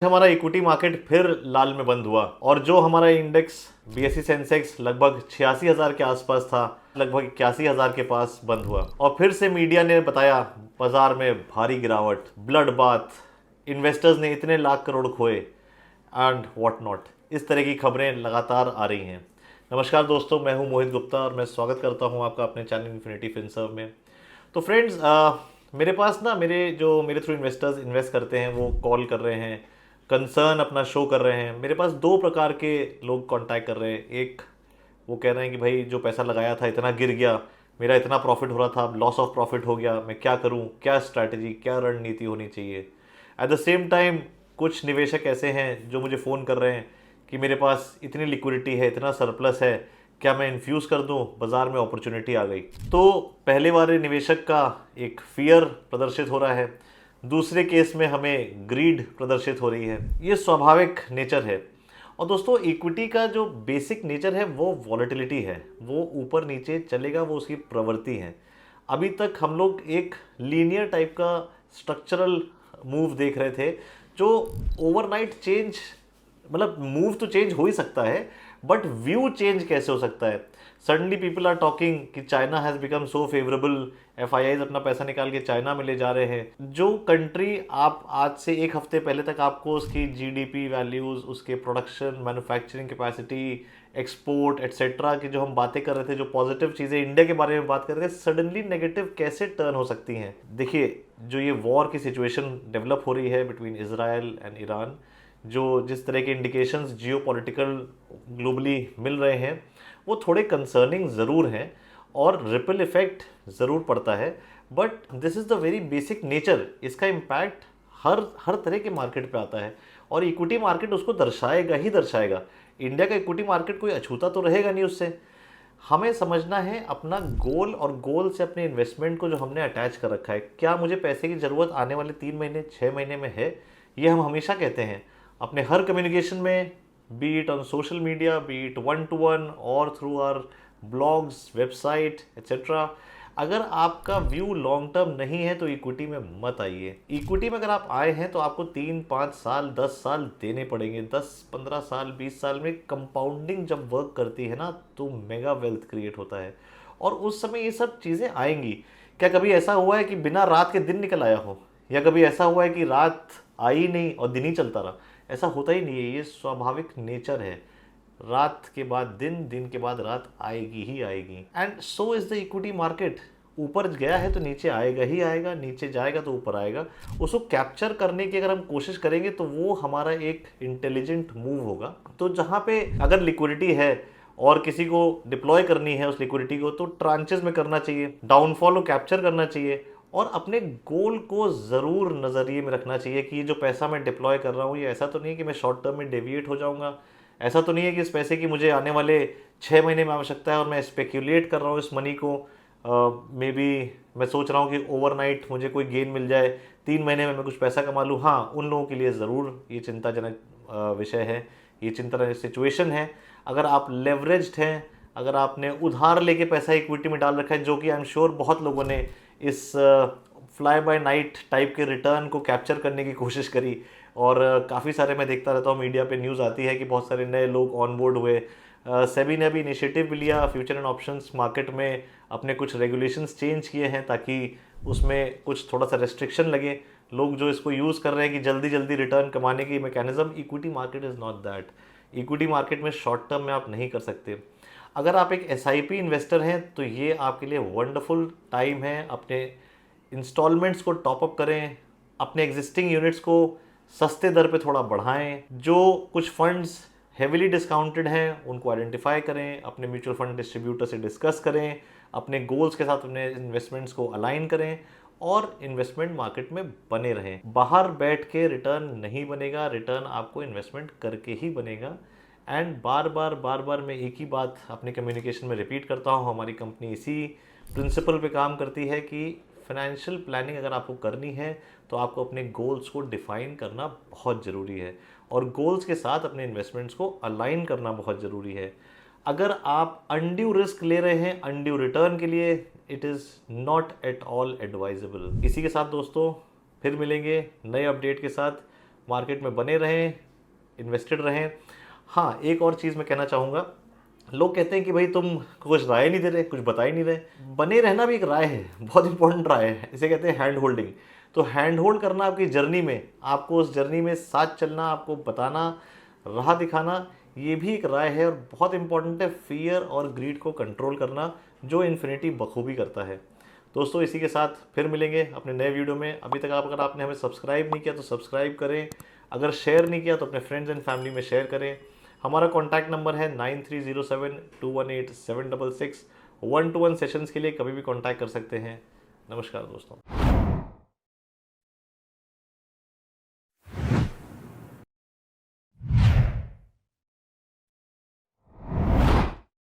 हमारा equity market फिर लाल में बंद हुआ और जो हमारा इंडेक्स बीएसई सेंसेक्स लगभग 86,000 के आसपास था, लगभग 81,000 के पास बंद हुआ। और फिर से मीडिया ने बताया बाजार में भारी गिरावट, ब्लड बाथ, इन्वेस्टर्स ने इतने लाख करोड़ खोए एंड व्हाट नॉट। इस तरह की खबरें लगातार आ रही हैं। नमस्कार दोस्तों, मैं हूं मोहित गुप्ता और मैं स्वागत करता हूं आपका अपने चैनल इन्फिनिटी फिनसर्व में। तो फ्रेंड्स, मेरे पास ना मेरे थ्रू इन्वेस्टर्स इन्वेस्ट करते हैं, वो कॉल कर रहे हैं, कंसर्न अपना शो कर रहे हैं। मेरे पास दो प्रकार के लोग कांटेक्ट कर रहे हैं। एक वो कह रहे हैं कि भाई जो पैसा लगाया था इतना गिर गया, मेरा इतना प्रॉफिट हो रहा था, अब लॉस ऑफ प्रॉफिट हो गया, मैं क्या करूं, क्या स्ट्रैटेजी, क्या रणनीति होनी चाहिए। एट द सेम टाइम कुछ निवेशक ऐसे हैं जो मुझे फ़ोन कर रहे हैं कि मेरे पास इतनी लिक्विडिटी है, इतना सरप्लस है, क्या मैं इन्फ्यूज़ कर दूं, बाज़ार में अपॉर्चुनिटी आ गई। तो पहले वाले निवेशक का एक फियर प्रदर्शित हो रहा है, दूसरे केस में हमें ग्रीड प्रदर्शित हो रही है। ये स्वाभाविक नेचर है। और दोस्तों, इक्विटी का जो बेसिक नेचर है वो वॉलेटिलिटी है, वो ऊपर नीचे चलेगा, वो उसकी प्रवृत्ति है। अभी तक हम लोग एक लीनियर टाइप का स्ट्रक्चरल मूव देख रहे थे जो ओवरनाइट चेंज, मतलब मूव तो चेंज हो ही सकता है, बट व्यू चेंज कैसे हो सकता है। सडनली पीपल आर टॉकिंग कि China has become so favourable, FIIs अपना पैसा निकाल के चाइना में ले जा रहे हैं। जो कंट्री आप आज से एक हफ्ते पहले तक आपको उसकी जीडीपी वैल्यूज़, उसके production, manufacturing capacity, export etcetera की जो हम बातें कर रहे थे, जो पॉजिटिव चीज़ें इंडिया के बारे में बात कर रहे थे, सडनली नेगेटिव कैसे टर्न हो सकती हैं। देखिए, जो ये वॉर की सिचुएशन डेवलप हो रही है बिटवीन इजराइल एंड ईरान, जो जिस तरह के इंडिकेशंस जियोपॉलिटिकल ग्लोबली मिल रहे हैं, वो थोड़े कंसर्निंग ज़रूर हैं और रिपल इफेक्ट ज़रूर पड़ता है। But this is the very basic nature. इसका इम्पैक्ट हर तरह के मार्केट पे आता है और इक्विटी मार्केट उसको दर्शाएगा ही दर्शाएगा। इंडिया का इक्विटी मार्केट कोई अछूता तो रहेगा नहीं उससे। हमें समझना है अपना गोल, और गोल से अपने इन्वेस्टमेंट को जो हमने अटैच कर रखा है, क्या मुझे पैसे की ज़रूरत आने वाले 3 महीने 6 महीने में है। ये हम हमेशा कहते हैं अपने हर कम्युनिकेशन में, be it on social media, be it one to one और through our blogs, website etcetera. अगर आपका व्यू लॉन्ग टर्म नहीं है तो इक्विटी में मत आइए। इक्विटी में अगर आप आए हैं तो आपको 3-5 साल 10 साल देने पड़ेंगे। 10-15 साल 20 साल में कंपाउंडिंग जब वर्क करती है ना, तो मेगा वेल्थ क्रिएट होता है और उस समय ये सब चीज़ें आएंगी। क्या कभी ऐसा हुआ है कि बिना रात के दिन निकल आया हो, या कभी ऐसा हुआ है कि रात आई नहीं और दिन ही चलता रहा? ऐसा होता ही नहीं है। ये स्वाभाविक नेचर है। रात के बाद दिन, दिन के बाद रात आएगी ही आएगी। And so is the equity market. ऊपर गया है तो नीचे आएगा ही आएगा, नीचे जाएगा तो ऊपर आएगा। उसको कैप्चर करने की अगर हम कोशिश करेंगे तो वो हमारा एक इंटेलिजेंट मूव होगा। तो जहाँ पे अगर लिक्विडिटी है और किसी को डिप्लॉय करनी है उस लिक्विडिटी को, तो ट्रांचेस में करना चाहिए, डाउनफॉल को कैप्चर करना चाहिए और अपने गोल को ज़रूर नज़रिए में रखना चाहिए कि ये जो पैसा मैं डिप्लॉय कर रहा हूँ, ये ऐसा तो नहीं है कि मैं शॉर्ट टर्म में डेविएट हो जाऊँगा। ऐसा तो नहीं है कि इस पैसे की मुझे आने वाले 6 महीने में आवश्यकता है और मैं स्पेक्यूलेट कर रहा हूँ इस मनी को। मे बी मैं सोच रहा हूँ कि ओवरनाइट मुझे कोई गेन मिल जाए, 3 महीने में मैं कुछ पैसा कमा लूँ। हाँ, उन लोगों के लिए ज़रूर ये चिंताजनक विषय है, ये चिंताजनक सिचुएशन है। अगर आप लेवरेज्ड हैं, अगर आपने उधार लेके पैसा इक्विटी में डाल रखा है, जो कि आई एम श्योर बहुत लोगों ने इस फ्लाई बाय नाइट टाइप के रिटर्न को कैप्चर करने की कोशिश करी और काफ़ी सारे मैं देखता रहता हूँ, मीडिया पे न्यूज़ आती है कि बहुत सारे नए लोग ऑन बोर्ड हुए। सेबी ने भी इनिशिएटिव भी लिया, फ्यूचर एंड ऑप्शंस मार्केट में अपने कुछ रेगुलेशंस चेंज किए हैं ताकि उसमें कुछ थोड़ा सा रेस्ट्रिक्शन लगे। लोग जो इसको यूज़ कर रहे हैं कि जल्दी जल्दी रिटर्न कमाने की mechanism, equity market is not that. Equity market में शॉर्ट टर्म में आप नहीं कर सकते। अगर आप एक एसआईपी इन्वेस्टर हैं तो ये आपके लिए वंडरफुल टाइम है। अपने इंस्टॉलमेंट्स को टॉपअप करें, अपने एग्जिस्टिंग यूनिट्स को सस्ते दर पे थोड़ा बढ़ाएं। जो कुछ फंड्स हेविली डिस्काउंटेड हैं उनको आइडेंटिफाई करें, अपने म्यूचुअल फंड डिस्ट्रीब्यूटर से डिस्कस करें, अपने गोल्स के साथ अपने इन्वेस्टमेंट्स को अलाइन करें और इन्वेस्टमेंट मार्केट में बने रहें। बाहर बैठ के रिटर्न नहीं बनेगा, रिटर्न आपको इन्वेस्टमेंट करके ही बनेगा। एंड बार बार मैं एक ही बात अपने कम्युनिकेशन में रिपीट करता हूँ, हमारी कंपनी इसी प्रिंसिपल पे काम करती है कि फाइनेंशियल प्लानिंग अगर आपको करनी है तो आपको अपने गोल्स को डिफाइन करना बहुत ज़रूरी है और गोल्स के साथ अपने इन्वेस्टमेंट्स को अलाइन करना बहुत ज़रूरी है। अगर आप अनड्यू रिस्क ले रहे हैं अनड्यू रिटर्न के लिए, it is not at all advisable. इसी के साथ दोस्तों फिर मिलेंगे नए अपडेट के साथ। मार्केट में बने रहें, इन्वेस्टेड रहें। हाँ, एक और चीज़ मैं कहना चाहूँगा, लोग कहते हैं कि भाई तुम कुछ राय नहीं दे रहे, कुछ बता ही नहीं रहे। बने रहना भी एक राय है, बहुत इंपॉर्टेंट राय है, इसे कहते हैं हैंड होल्डिंग। तो हैंड होल्ड करना आपकी जर्नी में, आपको उस जर्नी में साथ चलना, आपको बताना, राह दिखाना, ये भी एक राय है और बहुत इंपॉर्टेंट है। फियर और ग्रीड को कंट्रोल करना, जो इन्फिनिटी बखूबी करता है। दोस्तों, इसी के साथ फिर मिलेंगे अपने नए वीडियो में। अभी तक अगर आपने हमें सब्सक्राइब नहीं किया तो सब्सक्राइब करें, अगर शेयर नहीं किया तो अपने फ्रेंड्स एंड फैमिली में शेयर करें। हमारा कॉन्टैक्ट नंबर है 9307218766। 1-to-1 सेशंस के लिए कभी भी कॉन्टैक्ट कर सकते हैं। नमस्कार दोस्तों।